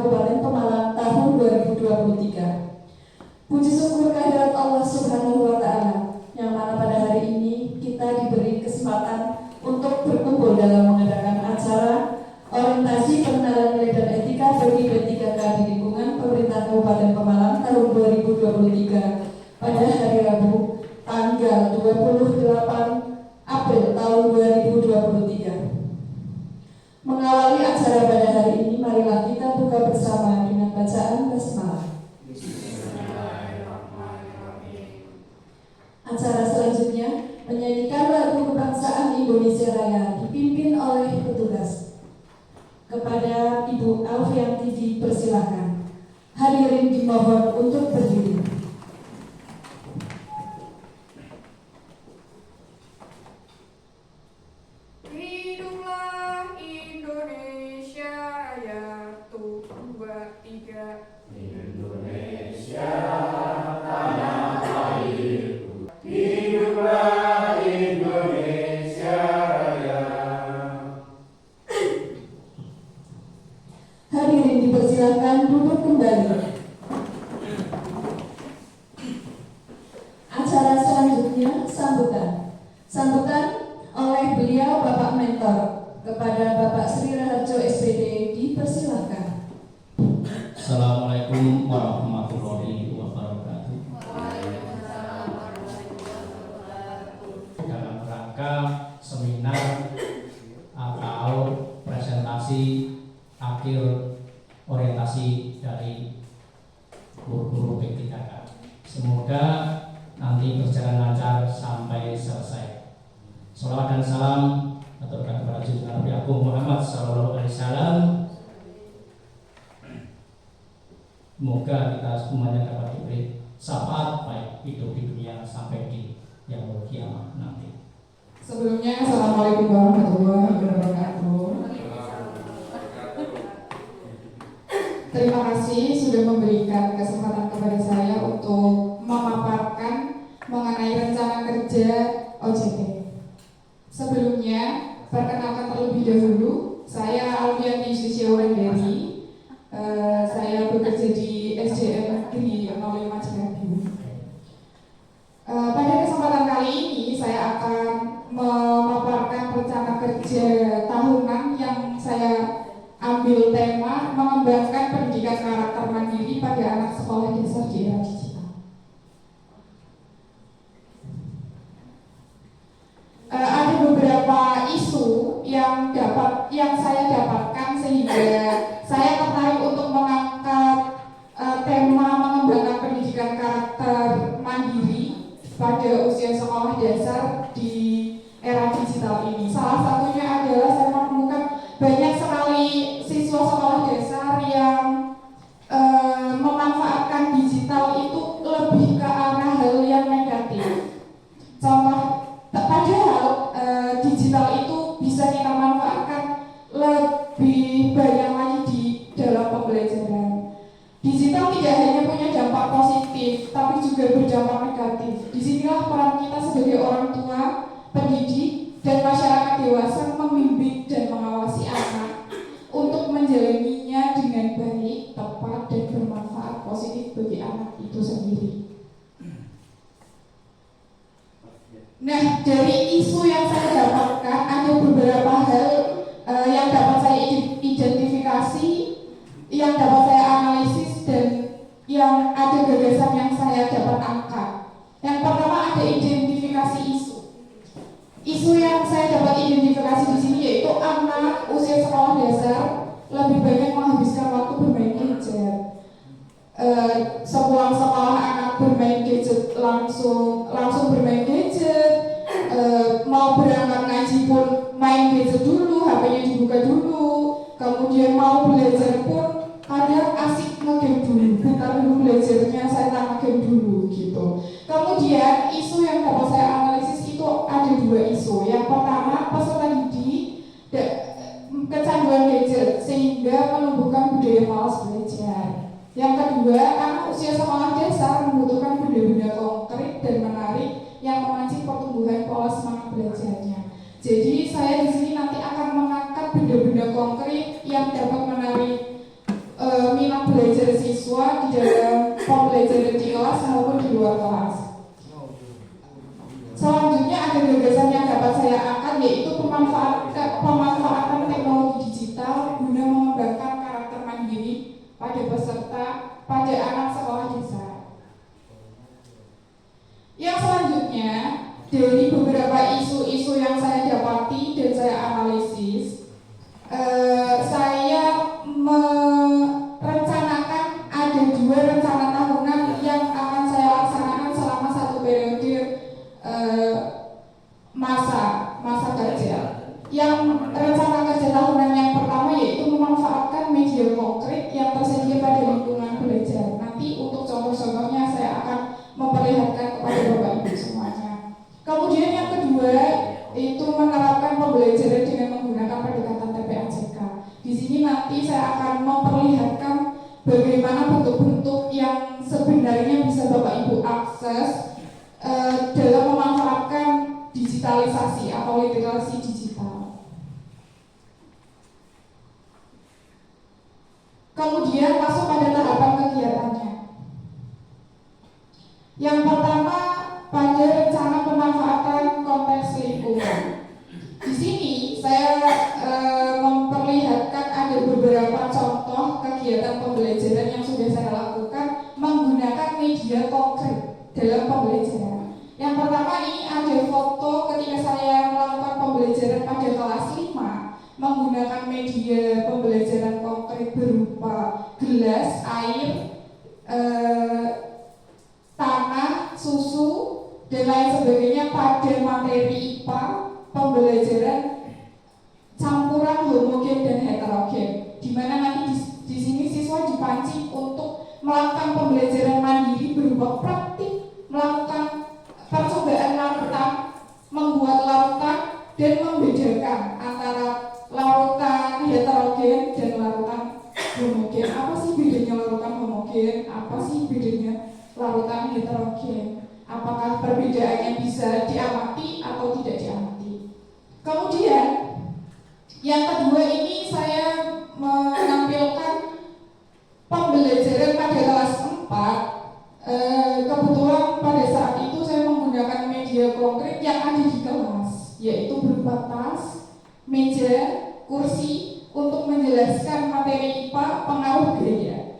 Kabupaten Pemalang tahun 2023. Puji syukur kehadirat Allah Subhanahu wa Ta'ala, yang mana pada hari ini kita diberi kesempatan untuk berkumpul dalam mengadakan acara orientasi pengenalan nilai dan etika bagi P3K di lingkungan pemerintah Kabupaten Pemalang tahun 2023 pada hari Rabu tanggal 28 April tahun 2023. Mengawali acara pada hari ini, marilah kita buka bersama dengan bacaan basmalah. Acara selanjutnya menyanyikan lagu kebangsaan Indonesia Raya dipimpin oleh petugas. Kepada Ibu Alfianti dipersilakan. Hadirin dimohon untuk berdiri. Hiduplah Indonesia Raya, 1, 2, 3. Indonesia tanah airku, hiduplah Indonesia Raya. Hadirin dipersilakan duduk kembali. Acara selanjutnya sambutan oleh beliau Bapak Mentor. Kepada Bapak Sri Raharjo SPD dipersilakan. Assalamualaikum warahmatullahi wabarakatuh. Dalam rangka seminar atau presentasi akhir orientasi dari guru-guru P3K. Semoga nanti berjalan lancar sampai selesai. Salawat dan salam aturkan kepada junjungan Nabi Agung Muhammad sallallahu alaihi wasallam. Semoga kita semuanya dapat diberi syafaat baik hidup di dunia sampai di yaumul kiamah nanti. Sebelumnya, Assalamualaikum warahmatullahi wabarakatuh. Terima kasih sudah memberikan kesempatan kepada saya untuk memaparkan mengenai rencana kerja OJT. Sebelumnya, perkenalkan terlebih dahulu, saya Alfianti Wulandari. Saya bekerja di SDM Negeri 05 Cikampek. Pada kesempatan kali ini saya akan memaparkan rencana kerja tahunan yang saya ambil tema mengembangkan pendidikan karakter mandiri pada anak sekolah dasar di era digital. Ada beberapa isu yang saya dapatkan sehingga saya tertarik untuk mengangkat tema mengembangkan pendidikan karakter mandiri pada usia sekolah dasar di era digital ini. Salah satunya adalah saya menemukan banyak sekali siswa sekolah dasar yang memanfaatkan digital itu lebih ke arah hal yang negatif. Contoh, padahal digital itu bisa kita manfaatkan lebih banyak lagi di dalam pembelajaran. Digital tidak hanya punya dampak positif, tapi juga berdampak negatif. Disinilah peran kita sebagai orang tua, pendidik, dan masyarakat dewasa membimbing dan mengawasi anak untuk menjalaninya dengan baik, tepat, dan bermanfaat positif bagi anak itu sendiri. Nah, dari isu yang saya dapatkan ada beberapa hal yang dapat saya identifikasi, yang dapat saya analisis, dan yang ada gagasan yang saya dapat angkat. Yang pertama ada identifikasi isu. Isu yang saya dapat identifikasi di sini yaitu anak usia sekolah dasar lebih banyak menghabiskan waktu bermain gadget. Sepulang sekolah anak bermain gadget langsung bermain gadget. Mau berangkat ngaji pun main gadget dulu, HP-nya dibuka dulu. Kemudian mau belajar pun kadang asik nge-game dulu, bentar dulu belajarnya, saya tak nge-game dulu gitu. Kemudian isu yang dapat saya analisis itu ada dua isu. Yang pertama, peserta didik kecanduan gadget sehingga menumbuhkan budaya malas belajar. Yang kedua, anak usia sekolah dasar membutuhkan benda-benda konkret dan menarik yang memancing pertumbuhan pola semangat belajarnya. Jadi saya di sini nanti akan mengangkat benda-benda konkret yang dapat menarik siswa di dalam pembelajaran di kelas maupun di luar kelas. Selanjutnya ada gagasan yang dapat saya angkat, yaitu pemanfaatan teknologi digital guna mengembangkan karakter mandiri pada peserta, pada anak sekolah desa. Yang selanjutnya, dari beberapa isu-isu yang saya dapati dan saya analisis, saya merencanakan ada 2 rencana tahunan yang akan saya laksanakan selama 1 periode masa kerja. Yang rencana kerja tahunan yang pertama yaitu memanfaatkan media konkret yang tersedia pada lingkungan belajar. Nanti untuk contoh-contohnya saya akan memperlihatkan kepada Bapak Ibu semuanya. Kemudian yang kedua itu menerapkan pembelajaran dengan menggunakan pendekatan TPAJK. Di sini nanti saya akan memperlihatkan bagaimana bentuk-bentuk yang sebenarnya bisa Bapak Ibu akses dalam memanfaatkan digitalisasi atau literasi digital. Kemudian masuk pada tahapan kegiatannya. Yang pertama pada rencana pemanfaatan konteks lingkungan. Di sini saya memperlihatkan ada beberapa contoh kegiatan pembelajaran yang sudah saya lakukan menggunakan media konkret dalam pembelajaran. Yang pertama ini ada foto ketika saya melakukan pembelajaran pada kelas 5 menggunakan media pembelajaran konkret berupa gelas, air, tanah, susu, dan lain sebagainya pada materi IPA pembelajaran campuran homogen dan heterogen, di mana nanti di sini siswa dipancing untuk melakukan pembelajaran mandiri berupa praktik, melakukan percobaan larutan, membuat larutan dan membedakan antara larutan heterogen dan larutan homogen. Apa sih bedanya larutan homogen? Apa sih bedanya larutan heterogen? Apakah perbedaannya bisa diamati atau tidak diamati? Kemudian yang kedua ini saya menampilkan pembelajaran pada kelas 4. Kebetulan pada saat itu saya menggunakan media konkret yang ada di kelas, yaitu berupa tas, meja, kursi untuk menjelaskan materi IPA pengaruh gaya.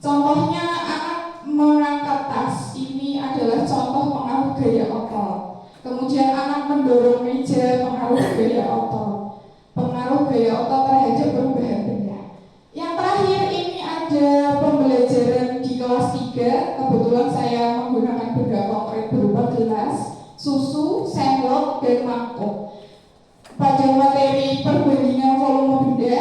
Contohnya anak mengangkat tas, ini adalah contoh pengaruh gaya otot. Kemudian anak mendorong meja, pengaruh gaya otot. Pengaruh gaya otot terhadap perubahan benda. Yang terakhir ini ada pembelajaran di kelas 3. Kebetulan saya menggunakan benda konkret berupa gelas, susu, sendok, dan mangkuk. Pada materi perbandingan volume benda,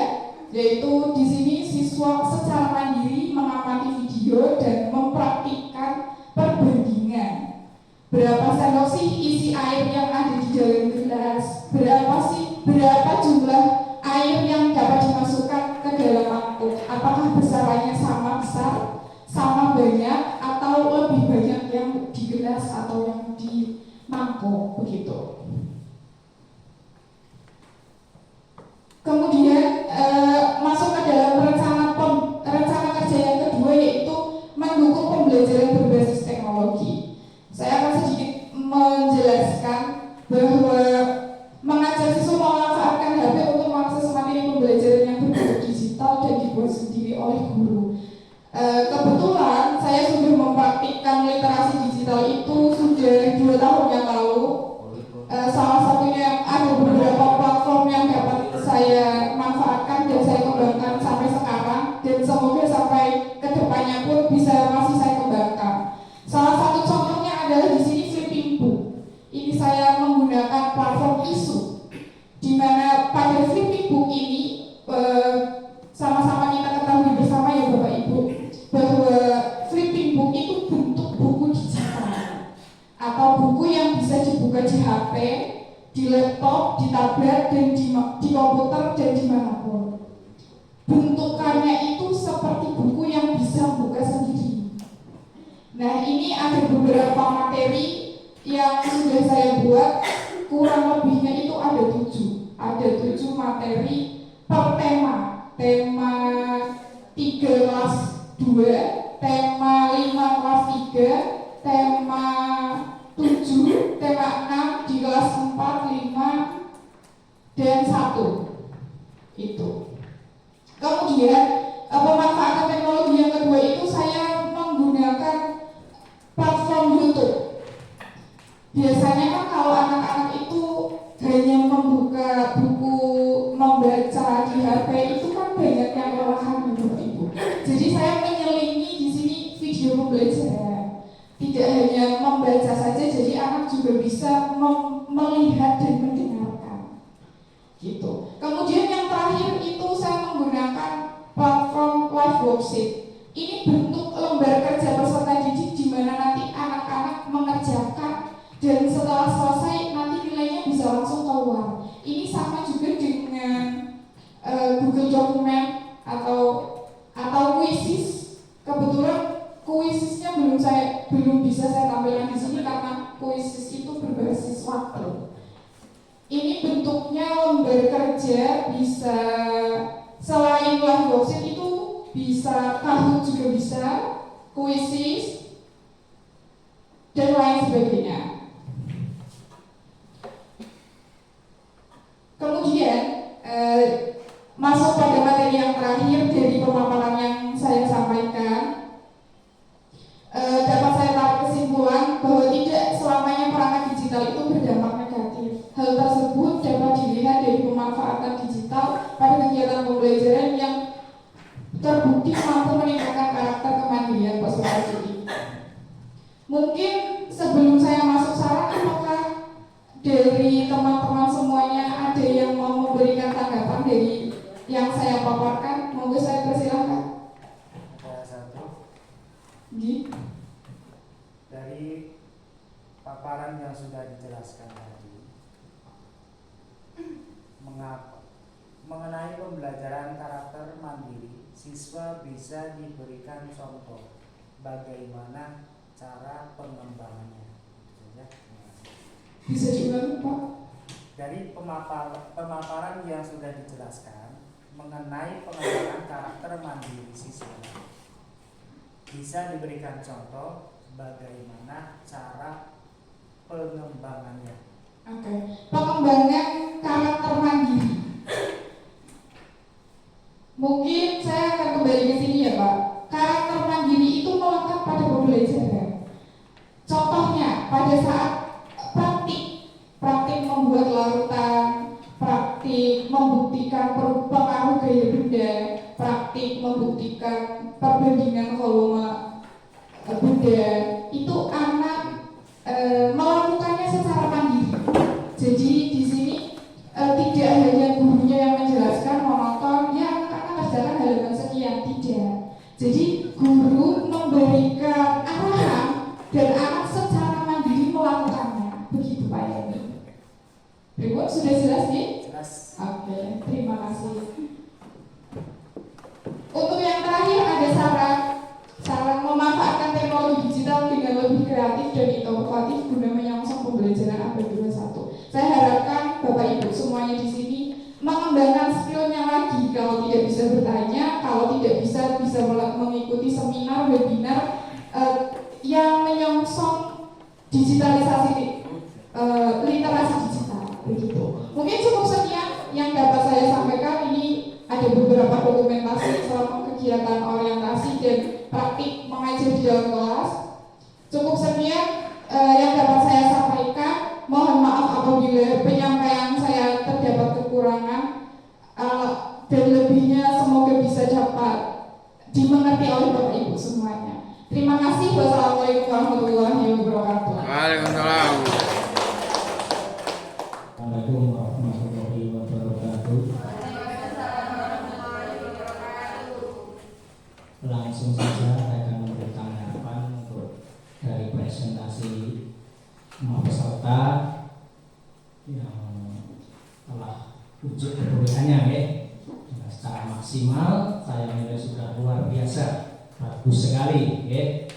yaitu di sini siswa secara mandiri mengamati video dan mempraktikkan perbandingan. Berapa sendok sih isi air yang ada di dalam gelas? Berapa jumlah air yang dapat dimasukkan ke dalam mangkuk? Apakah besarannya sama besar, sama banyak, atau lebih banyak yang di gelas atau yang di mangkuk begitu? Kemudian masuk ke dalam rencana kerja yang kedua, yaitu mendukung pembelajaran berbasis teknologi. Saya akan sedikit menjelaskan bahwa mengajar siswa memanfaatkan HP untuk mengakses materi pembelajaran yang berbentuk digital dan dibuat sendiri oleh guru. Kebetulan saya sudah mempraktikkan literasi digital itu sudah 2 tahun yang lalu. Salah satunya ada beberapa platform yang dapat saya manfaatkan dan saya kembangkan sampai sekarang, dan semoga sampai kedepannya pun bisa masih saya kembangkan. Salah satu contohnya adalah di sini Flipping Book. Ini saya menggunakan platform isu, di mana pada Flipping Book ini sama-sama kita ketahui bersama ya Bapak Ibu, bahwa Flipping Book itu bentuk buku digital atau buku yang bisa dibuka di HP, di laptop, di tablet, dan di komputer dan dimanapun. Bentukannya itu seperti buku yang bisa buka sendiri. Nah, ini ada beberapa materi yang sudah saya buat, kurang lebihnya itu ada 7. Ada 7 materi per tema. Tema 3 kelas 2, tema 5 kelas 3, tema 7, tema 6 di kelas 4, 5, dan 1 itu. Kemudian pemanfaatan teknologi yang kedua itu saya menggunakan platform YouTube. Biasanya kan kalau anak-anak itu hanya membuka buku, membaca di HP itu kan banyak yang kelelahan Ibu. Jadi saya menyelingi di sini video pembelajaran. Tidak hanya membaca saja, jadi anak juga bisa melihat dan mendengarkan. Gitu. Kemudian yang terakhir itu saya menggunakan platform live worksheet. Ini bentuk lembar kerja peserta didik di mana nanti anak-anak mengerjakan dan setelah selesai nanti nilainya bisa langsung keluar. Ini sama juga dengan Google Document atau Quizzes. Kebetulan Quizzesnya belum bisa saya tampilkan di sini karena Quizzes itu berbasis waktu. Ini bentuknya lembar kerja, bisa selain live worksheet itu bisa Kahoot juga bisa, Quizzes dan lain sebagainya. Kemudian masuk pada materi yang terakhir dari pemaparan yang saya sampaikan, dapat saya tarik kesimpulan bahwa tidak selamanya perangkat digital itu berdampak negatif. Hal tersebut dapat dilihat dari pemanfaatan digital pada kegiatan pembelajaran yang terbukti mampu meningkatkan karakter kemandirian peserta didik. Mungkin sebelum saya masuk saran, apakah dari teman-teman semuanya ada yang mau memberikan tanggapan dari yang saya paparkan? Monggo saya persilahkan. Ada satu. Dari paparan yang sudah dijelaskan tadi, mengenai pembelajaran karakter mandiri, siswa bisa diberikan contoh bagaimana cara pengembangannya. Bisa juga Pak. Dari pemaparan yang sudah dijelaskan mengenai pengembangan karakter mandiri siswa, bisa diberikan contoh bagaimana cara pengembangannya. Oke. Pengembangan karakter mandiri. Mungkin saya akan kembali ke sini ya Pak. Karakter mandiri itu melekat pada pembelajaran. Contohnya pada saat praktik membuat larutan, praktik membuktikan pengaruh gaya benda, praktik membuktikan perbandingan volume benda, itu anak melakukannya secara mandiri. Jadi di sini tidak hanya gurunya yang menjelaskan monoton, ya anak-anak kerjakan halaman sekian, tidak. Jadi guru memberikan arahan dan anak secara mandiri melakukannya. Begitu Pak Yani. Berikut sudah jelas nih? Jelas. Oke, terima kasih. Untuk yang terakhir ada saran memanfaatkan teknologi digital dengan lebih kreatif dan inovatif guna menyongsong pembelajaran abad 21. Saya harapkan Bapak Ibu semuanya di sini mengembangkan skillnya lagi. Kalau tidak bisa bertanya, kalau tidak bisa mengikuti seminar, webinar yang menyongsong digitalisasi literasi digital. Begitu. Mungkin cukup sekian yang dapat saya sampaikan. Ini ada beberapa dokumentasi selama kegiatan orientasi dan praktik mengajar di dalam kelas. Cukup sekian yang dapat saya sampaikan. Mohon maaf apabila penyampaian saya terdapat kekurangan, dan lebihnya semoga bisa dapat dimengerti oleh Bapak Ibu semuanya. Terima kasih. Wassalamualaikum warahmatullahi wabarakatuh. Waalaikumsalam. Assalamualaikum warahmatullahi wabarakatuh. Langsung saja saya akan memberi tanggapan untuk dari presentasi peserta yang telah ujuk kepeduliannya ya. Secara maksimal saya nilai sudah luar biasa, bagus sekali ya.